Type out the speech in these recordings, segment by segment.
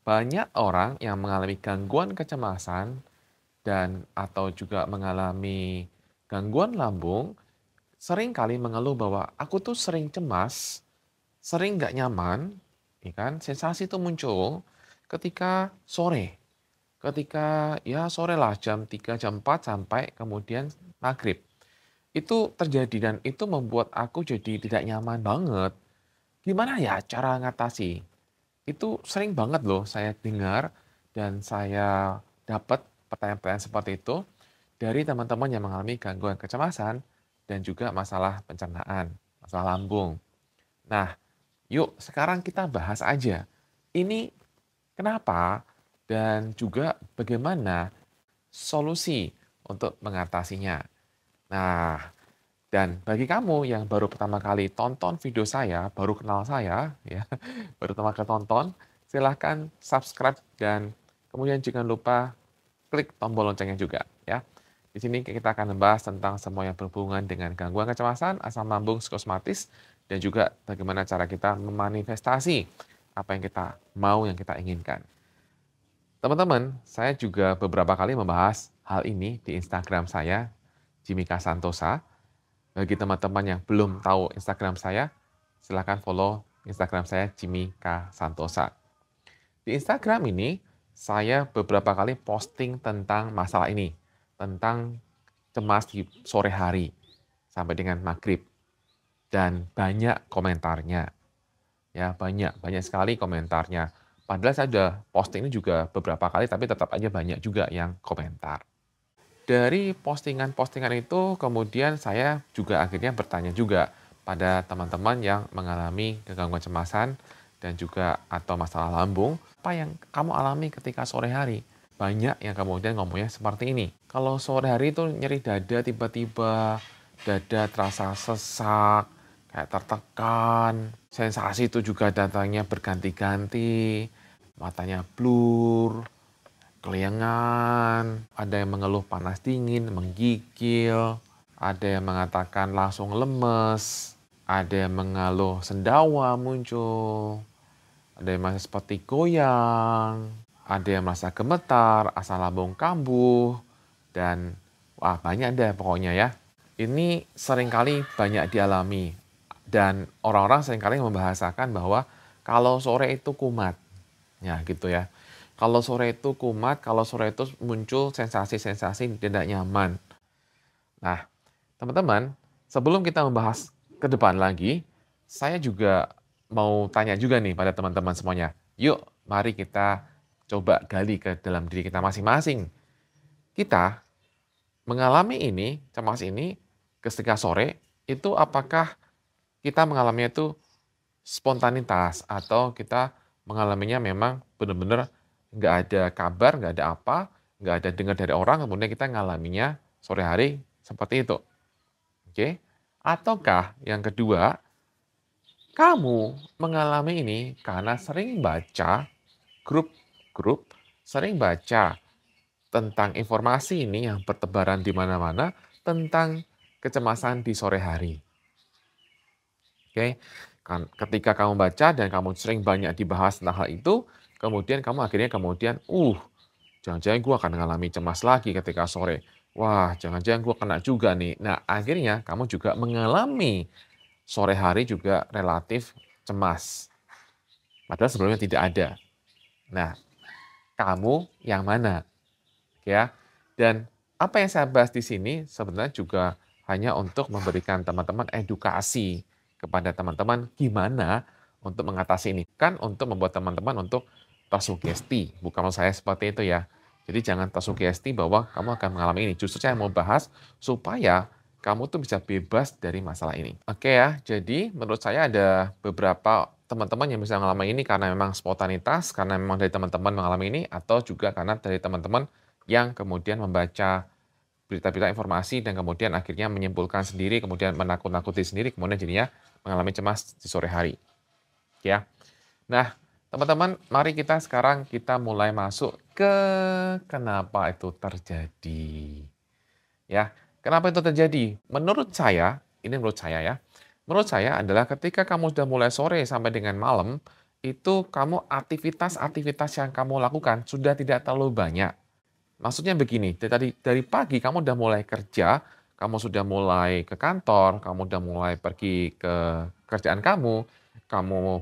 Banyak orang yang mengalami gangguan kecemasan dan atau juga mengalami gangguan lambung, sering kali mengeluh bahwa aku tuh sering cemas, sering nggak nyaman, ya kan? Sensasi itu muncul ketika sore. Ketika ya sore lah jam 3 jam 4 sampai kemudian maghrib. Itu terjadi dan itu membuat aku jadi tidak nyaman banget. Gimana ya cara ngatasi? Itu sering banget loh saya dengar dan saya dapat pertanyaan-pertanyaan seperti itu dari teman-teman yang mengalami gangguan kecemasan dan juga masalah pencernaan, masalah lambung. Nah, yuk sekarang kita bahas aja. Ini kenapa dan juga bagaimana solusi untuk mengatasinya. Nah, dan bagi kamu yang baru pertama kali tonton video saya, baru kenal saya, ya, baru pertama kali tonton, silahkan subscribe dan kemudian jangan lupa klik tombol loncengnya juga, ya. Di sini kita akan membahas tentang semua yang berhubungan dengan gangguan kecemasan, asam lambung, psikosomatis, dan juga bagaimana cara kita memanifestasi apa yang kita mau, yang kita inginkan. Teman-teman, saya juga beberapa kali membahas hal ini di Instagram saya, Jimmy K. Santosa. Bagi teman-teman yang belum tahu Instagram saya, silakan follow Instagram saya Jimmy K. Santosa. Di Instagram ini, saya beberapa kali posting tentang masalah ini, tentang cemas di sore hari sampai dengan maghrib, dan banyak komentarnya. Ya, banyak sekali komentarnya. Padahal saya sudah posting ini juga beberapa kali, tapi tetap aja banyak juga yang komentar. Dari postingan-postingan itu kemudian saya juga akhirnya bertanya juga pada teman-teman yang mengalami gangguan kecemasan dan juga atau masalah lambung, apa yang kamu alami ketika sore hari? Banyak yang kemudian ngomongnya seperti ini. Kalau sore hari itu nyeri dada tiba-tiba, dada terasa sesak, kayak tertekan, sensasi itu juga datangnya berganti-ganti, matanya blur, keliengan, ada yang mengeluh panas dingin, menggigil, ada yang mengatakan langsung lemes, ada yang mengeluh sendawa muncul, ada yang merasa seperti goyang, ada yang merasa gemetar, asam lambung kambuh, dan wah banyak deh pokoknya ya. Ini seringkali banyak dialami dan orang-orang seringkali membahasakan bahwa kalau sore itu kumat, ya gitu ya. Kalau sore itu kumat, kalau sore itu muncul sensasi-sensasi tidak nyaman. Nah, teman-teman, sebelum kita membahas ke depan lagi, saya juga mau tanya juga nih pada teman-teman semuanya. Yuk, mari kita coba gali ke dalam diri kita masing-masing. Kita mengalami ini, cemas ini, ketika sore, itu apakah kita mengalaminya itu spontanitas atau kita mengalaminya memang benar-benar nggak ada kabar, nggak ada apa, nggak ada dengar dari orang, kemudian kita ngalaminya sore hari seperti itu, oke? Ataukah yang kedua, kamu mengalami ini karena sering baca grup-grup, sering baca tentang informasi ini yang bertebaran di mana-mana tentang kecemasan di sore hari. Oke, kan ketika kamu baca dan kamu sering banyak dibahas tentang hal itu, kemudian kamu akhirnya kemudian, jangan-jangan gue akan mengalami cemas lagi ketika sore. Wah, jangan-jangan gue kena juga nih. Nah, akhirnya kamu juga mengalami sore hari juga relatif cemas. Padahal sebelumnya tidak ada. Nah, kamu yang mana? Ya. Dan apa yang saya bahas di sini sebenarnya juga hanya untuk memberikan teman-teman edukasi kepada teman-teman gimana untuk mengatasi ini. Kan untuk membuat teman-teman untuk tersugesti, bukan maksud saya seperti itu ya. Jadi jangan tersugesti bahwa kamu akan mengalami ini. Justru saya mau bahas supaya kamu tuh bisa bebas dari masalah ini. Oke ya, jadi menurut saya ada beberapa teman-teman yang bisa mengalami ini karena memang spontanitas, karena memang dari teman-teman mengalami ini, atau juga karena dari teman-teman yang kemudian membaca berita-berita informasi dan kemudian akhirnya menyimpulkan sendiri, kemudian menakut-nakuti sendiri, kemudian jadinya mengalami cemas di sore hari, ya. Nah, teman-teman, mari kita sekarang kita mulai masuk ke kenapa itu terjadi. Ya, kenapa itu terjadi? Menurut saya, ini menurut saya ya, menurut saya adalah ketika kamu sudah mulai sore sampai dengan malam, itu kamu aktivitas-aktivitas yang kamu lakukan sudah tidak terlalu banyak. Maksudnya begini, dari pagi kamu udah mulai kerja, kamu sudah mulai ke kantor, kamu udah mulai pergi ke kerjaan kamu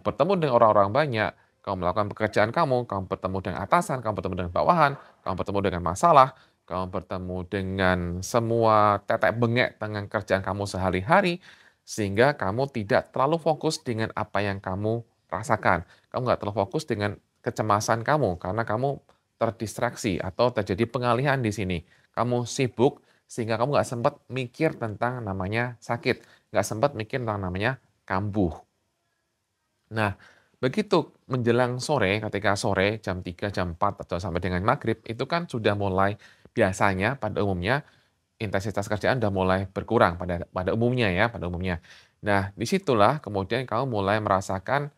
bertemu dengan orang-orang banyak, kamu melakukan pekerjaan kamu bertemu dengan atasan, kamu bertemu dengan bawahan, kamu bertemu dengan masalah, kamu bertemu dengan semua tetek bengek dengan kerjaan kamu sehari-hari, sehingga kamu tidak terlalu fokus dengan apa yang kamu rasakan. Kamu nggak terlalu fokus dengan kecemasan kamu, karena kamu terdistraksi atau terjadi pengalihan di sini. Kamu sibuk sehingga kamu nggak sempat mikir tentang namanya sakit, nggak sempat mikir tentang namanya kambuh. Nah, begitu menjelang sore, ketika sore jam 3, jam 4 atau sampai dengan maghrib, itu kan sudah mulai biasanya pada umumnya intensitas kerjaan udah mulai berkurang pada pada umumnya ya, pada umumnya. Nah, disitulah kemudian kamu mulai merasakan,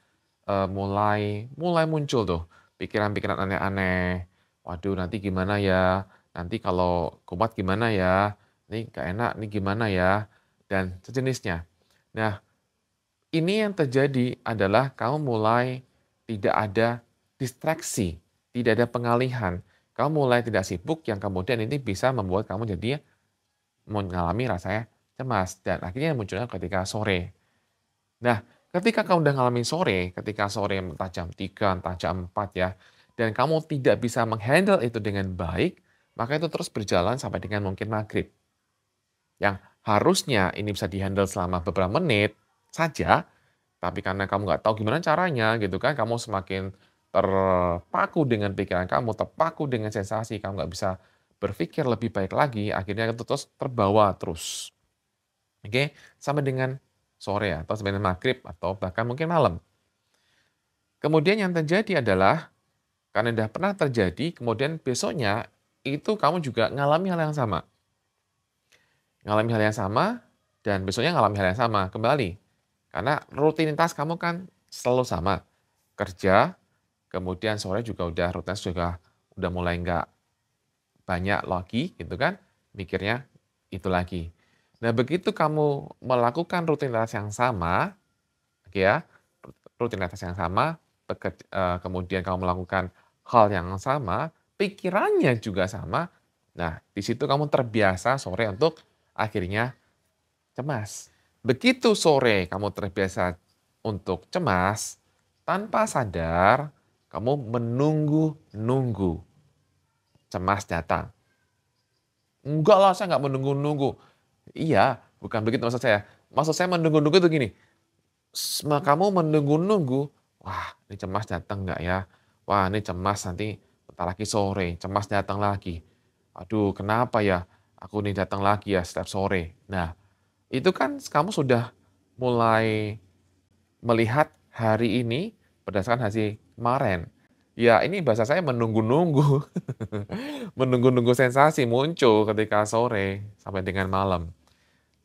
mulai mulai muncul tuh pikiran-pikiran aneh-aneh. "Waduh, nanti gimana ya? Nanti kalau kumat gimana ya? Ini nggak enak, nih gimana ya?" Dan sejenisnya. Nah, ini yang terjadi adalah kamu mulai tidak ada distraksi, tidak ada pengalihan. Kamu mulai tidak sibuk yang kemudian ini bisa membuat kamu jadi mengalami rasanya cemas dan akhirnya munculnya ketika sore. Nah, ketika kamu udah ngalamin sore, ketika sore entah jam 3, entah jam 4 ya, dan kamu tidak bisa menghandle itu dengan baik, maka itu terus berjalan sampai dengan mungkin maghrib. Yang harusnya ini bisa dihandle selama beberapa menit saja, tapi karena kamu nggak tahu gimana caranya gitu kan, kamu semakin terpaku dengan pikiran kamu, terpaku dengan sensasi, kamu nggak bisa berpikir lebih baik lagi, akhirnya itu terus terbawa terus. Oke, sampai dengan sore atau sampai dengan maghrib atau bahkan mungkin malam. Kemudian yang terjadi adalah, karena sudah pernah terjadi, kemudian besoknya itu kamu juga ngalami hal yang sama. Ngalami hal yang sama, dan besoknya ngalami hal yang sama kembali. Karena rutinitas kamu kan selalu sama. Kerja, kemudian sore juga udah rutinitas juga udah mulai nggak banyak lagi gitu kan, mikirnya itu lagi. Nah, begitu kamu melakukan rutinitas yang sama, oke ya, rutinitas yang sama, kemudian kamu melakukan hal yang sama, pikirannya juga sama. Nah, di situ kamu terbiasa sore untuk akhirnya cemas. Begitu sore kamu terbiasa untuk cemas, tanpa sadar kamu menunggu-nunggu cemas datang. "Enggak lah, saya nggak menunggu-nunggu." Iya, bukan begitu maksud saya. Maksud saya menunggu-nunggu itu gini, kamu menunggu-nunggu, "Wah, ini cemas datang nggak ya? Wah, ini cemas nanti bentar lagi sore, cemas datang lagi. Aduh, kenapa ya aku nih datang lagi ya setiap sore?" Nah, itu kan kamu sudah mulai melihat hari ini berdasarkan hasil kemarin. Ya, ini bahasa saya menunggu-nunggu. Menunggu-nunggu sensasi muncul ketika sore sampai dengan malam.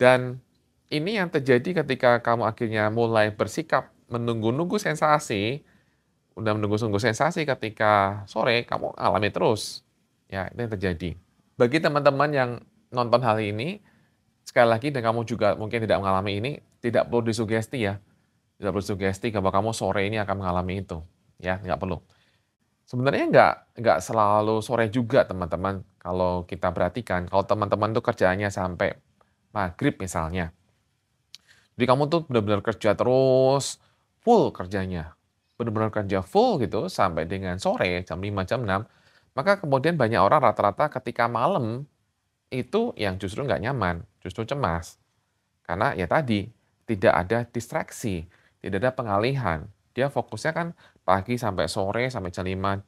Dan ini yang terjadi ketika kamu akhirnya mulai bersikap menunggu-nunggu sensasi, udah menunggu-nunggu sensasi ketika sore, kamu alami terus. Ya, itu yang terjadi. Bagi teman-teman yang nonton hal ini, sekali lagi dan kamu juga mungkin tidak mengalami ini, tidak perlu disugesti ya. Tidak perlu sugesti bahwa kamu sore ini akan mengalami itu, ya, nggak perlu. Sebenarnya nggak selalu sore juga teman-teman, kalau kita perhatikan. Kalau teman-teman tuh kerjaannya sampai maghrib misalnya. Jadi kamu tuh benar-benar kerja terus, full kerjanya. Benar-benar kerja full gitu sampai dengan sore, jam 5 jam 6. Maka kemudian banyak orang rata-rata ketika malam, itu yang justru nggak nyaman, justru cemas. Karena ya tadi, tidak ada distraksi, tidak ada pengalihan. Dia fokusnya kan pagi sampai sore, sampai jam 5,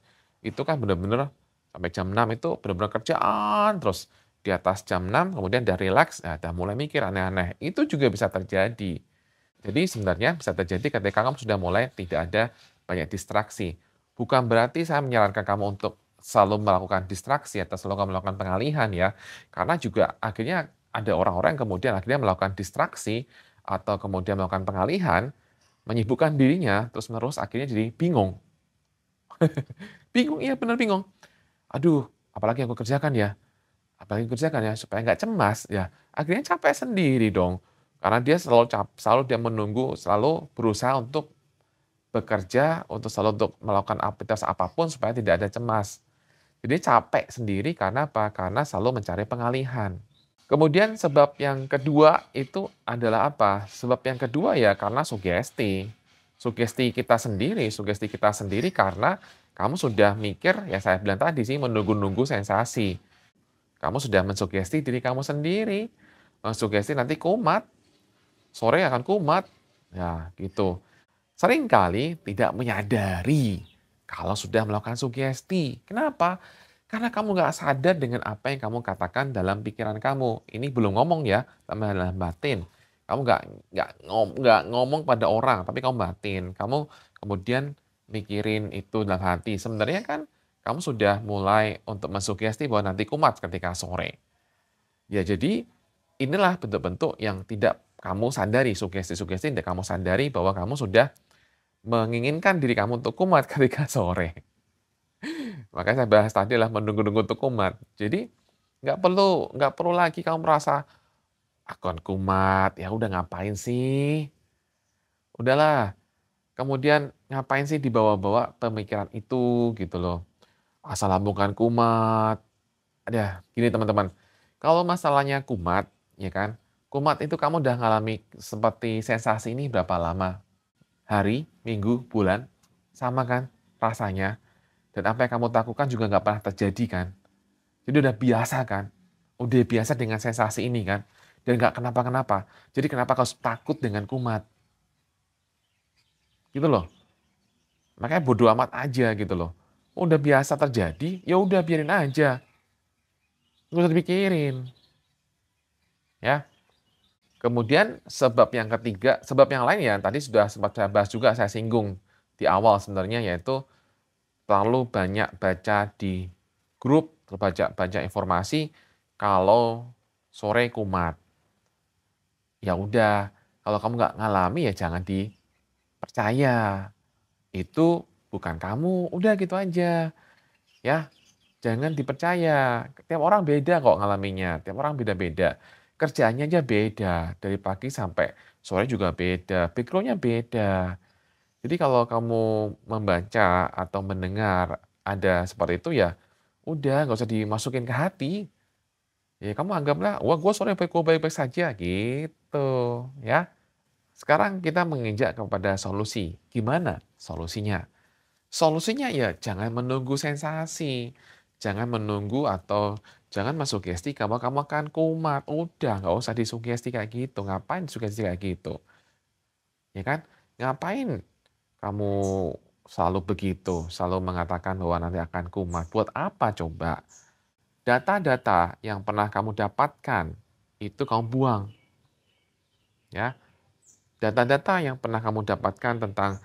itu kan benar-benar sampai jam 6 itu benar-benar kerjaan terus. Di atas jam 6 kemudian udah rileks, nah udah mulai mikir aneh-aneh. Itu juga bisa terjadi. Jadi sebenarnya bisa terjadi ketika kamu sudah mulai tidak ada banyak distraksi. Bukan berarti saya menyarankan kamu untuk selalu melakukan distraksi atau selalu melakukan pengalihan ya. Karena juga akhirnya ada orang-orang yang kemudian akhirnya melakukan distraksi atau kemudian melakukan pengalihan, menyibukkan dirinya terus-menerus akhirnya jadi bingung. Bingung, iya benar bingung. Aduh, apalagi yang aku kerjakan ya? Apalagi yang kerjakan ya? Supaya nggak cemas ya. Akhirnya capek sendiri dong. Karena dia selalu dia menunggu, selalu berusaha untuk bekerja untuk selalu untuk melakukan aktivitas apapun supaya tidak ada cemas. Jadi capek sendiri karena apa? Karena selalu mencari pengalihan. Kemudian sebab yang kedua itu adalah apa? Sebab yang kedua ya karena sugesti. Sugesti kita sendiri karena kamu sudah mikir, ya saya bilang tadi sih, menunggu-nunggu sensasi. Kamu sudah mensugesti diri kamu sendiri. Mensugesti nanti kumat, sore akan kumat. Ya gitu. Seringkali tidak menyadari kalau sudah melakukan sugesti. Kenapa? Karena kamu nggak sadar dengan apa yang kamu katakan dalam pikiran kamu. Ini belum ngomong ya, sama dalam batin. Kamu nggak ngomong pada orang, tapi kamu batin. Kamu kemudian mikirin itu dalam hati. Sebenarnya kan kamu sudah mulai untuk mensugesti bahwa nanti kumat ketika sore. Ya jadi inilah bentuk-bentuk yang tidak kamu sadari, sugesti-sugesti tidak kamu sadari bahwa kamu sudah menginginkan diri kamu untuk kumat ketika sore. Makanya saya bahas tadi adalah menunggu-nunggu untuk kumat. Jadi nggak perlu lagi kamu merasa, "Aku kan kumat, ya udah ngapain sih? Udahlah." Kemudian ngapain sih dibawa-bawa pemikiran itu gitu loh. Asal lambung kan kumat. Ada gini teman-teman, kalau masalahnya kumat, ya kan, kumat itu kamu udah ngalami seperti sensasi ini berapa lama? Hari, minggu, bulan, sama kan rasanya? Dan apa yang kamu lakukan juga nggak pernah terjadi kan? Jadi udah biasa kan? Udah biasa dengan sensasi ini kan? Dan nggak kenapa-kenapa. Jadi kenapa kau takut dengan kumat? Gitu loh. Makanya bodo amat aja gitu loh. Udah biasa terjadi, ya udah biarin aja. Nggak usah dipikirin. Ya. Kemudian sebab yang ketiga, sebab yang lain ya tadi sudah sempat saya bahas juga, saya singgung di awal sebenarnya, yaitu terlalu banyak baca di grup, baca informasi kalau sore kumat. Ya udah, kalau kamu nggak ngalami ya jangan dipercaya. Itu bukan kamu, udah gitu aja. Ya, jangan dipercaya. Tiap orang beda kok ngalaminya, tiap orang beda-beda. Kerjaannya aja beda, dari pagi sampai sore juga beda, background-nya beda. Jadi kalau kamu membaca atau mendengar ada seperti itu ya, udah nggak usah dimasukin ke hati. Ya kamu anggaplah, wah gue sore baik-baik saja gitu ya. Sekarang kita menginjak kepada solusi. Gimana solusinya? Solusinya ya jangan menunggu sensasi. Jangan menunggu atau jangan mensugesti kamu akan kumat. Udah nggak usah disugesti kayak gitu. Ngapain disugesti kayak gitu? Ya kan? Ngapain kamu selalu begitu, selalu mengatakan bahwa nanti akan kumat. Buat apa coba? Data-data yang pernah kamu dapatkan, itu kamu buang. Ya, data-data yang pernah kamu dapatkan tentang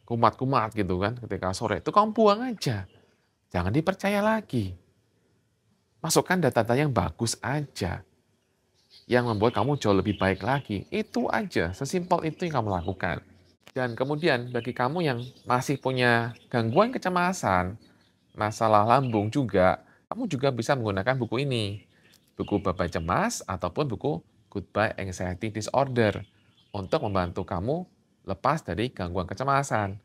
kumat-kumat gitu kan, ketika sore, itu kamu buang aja. Jangan dipercaya lagi. Masukkan data-data yang bagus aja. Yang membuat kamu jauh lebih baik lagi. Itu aja, sesimpel itu yang kamu lakukan. Dan kemudian bagi kamu yang masih punya gangguan kecemasan, masalah lambung juga, kamu juga bisa menggunakan buku ini. Buku Baba Cemas ataupun buku Goodbye Anxiety Disorder untuk membantu kamu lepas dari gangguan kecemasan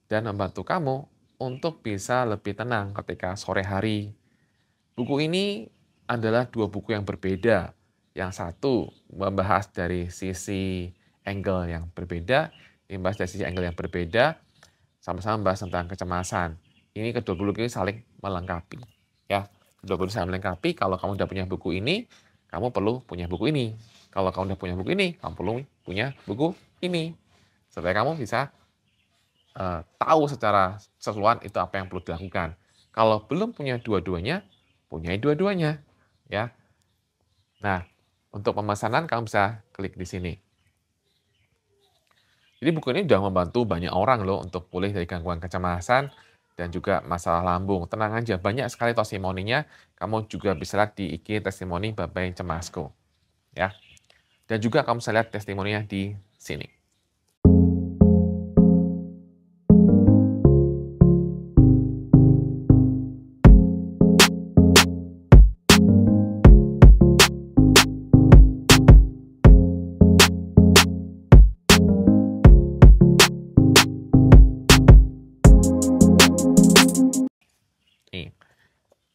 dan membantu kamu untuk bisa lebih tenang ketika sore hari. Buku ini adalah dua buku yang berbeda. Yang satu membahas dari sisi angle yang berbeda, membahas dari sisi angle yang berbeda, sama-sama membahas tentang kecemasan. Ini kedua buku ini saling melengkapi. Ya, kedua buku saling melengkapi. Kalau kamu sudah punya buku ini, kamu perlu punya buku ini. Kalau kamu sudah punya buku ini, kamu perlu punya buku ini. Supaya kamu bisa tahu secara keseluruhan itu apa yang perlu dilakukan. Kalau belum punya dua-duanya, punyai dua-duanya. Ya. Nah, untuk pemesanan kamu bisa klik di sini. Jadi buku ini sudah membantu banyak orang loh untuk pulih dari gangguan kecemasan dan juga masalah lambung. Tenang aja, banyak sekali testimoninya. Kamu juga bisa lihat di IG testimoni Babai Cemasku. Ya. Dan juga kamu bisa lihat testimoninya di sini.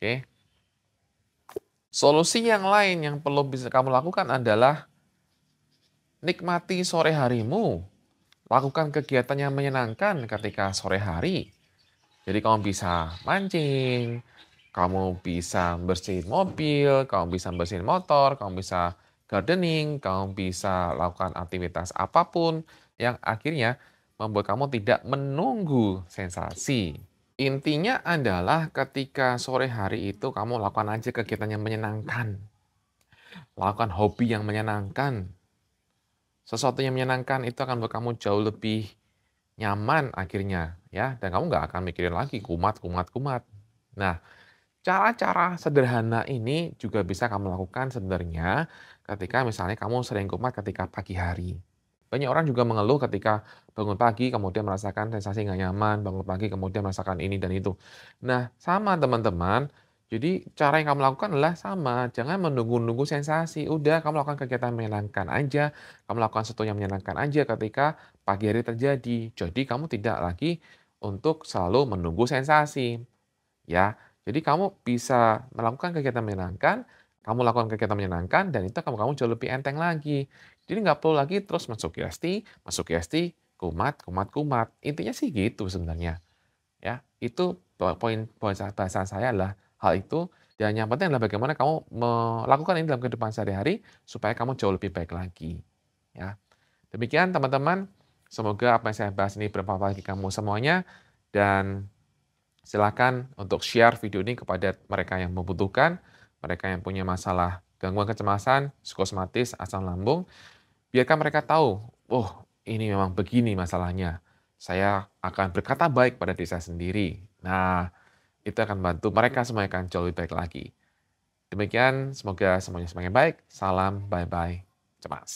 Oke. Solusi yang lain yang perlu bisa kamu lakukan adalah nikmati sore harimu. Lakukan kegiatan yang menyenangkan ketika sore hari. Jadi kamu bisa mancing, kamu bisa bersihin mobil, kamu bisa bersihin motor, kamu bisa gardening, kamu bisa lakukan aktivitas apapun yang akhirnya membuat kamu tidak menunggu sensasi. Intinya adalah ketika sore hari itu kamu lakukan aja kegiatan yang menyenangkan. Lakukan hobi yang menyenangkan. Sesuatu yang menyenangkan itu akan membuat kamu jauh lebih nyaman akhirnya, ya, dan kamu nggak akan mikirin lagi kumat kumat kumat. Nah, cara-cara sederhana ini juga bisa kamu lakukan sebenarnya ketika misalnya kamu sering kumat ketika pagi hari. Banyak orang juga mengeluh ketika bangun pagi kemudian merasakan sensasi nggak nyaman, bangun pagi kemudian merasakan ini dan itu. Nah, sama teman-teman, jadi cara yang kamu lakukan adalah sama, jangan menunggu-nunggu sensasi. Udah kamu lakukan kegiatan menyenangkan aja, kamu lakukan sesuatu yang menyenangkan aja ketika pagi hari terjadi. Jadi kamu tidak lagi untuk selalu menunggu sensasi, ya. Jadi kamu bisa melakukan kegiatan menyenangkan, kamu lakukan kegiatan menyenangkan dan itu kamu jauh lebih enteng lagi. Jadi nggak perlu lagi terus mensugesti, kumat kumat kumat. Intinya sih gitu sebenarnya. Ya, itu poin poin bahasan saya adalah hal itu dan yang penting adalah bagaimana kamu melakukan ini dalam kehidupan sehari-hari supaya kamu jauh lebih baik lagi, ya. Demikian teman-teman, semoga apa yang saya bahas ini bermanfaat bagi kamu semuanya dan silakan untuk share video ini kepada mereka yang membutuhkan, mereka yang punya masalah gangguan kecemasan, psikosomatis, asam lambung, biarkan mereka tahu, "Oh, ini memang begini masalahnya. Saya akan berkata baik pada diri saya sendiri." Nah, itu akan membantu mereka semua akan jauh lebih baik lagi. Demikian, semoga semuanya semakin baik. Salam bye-bye cemas.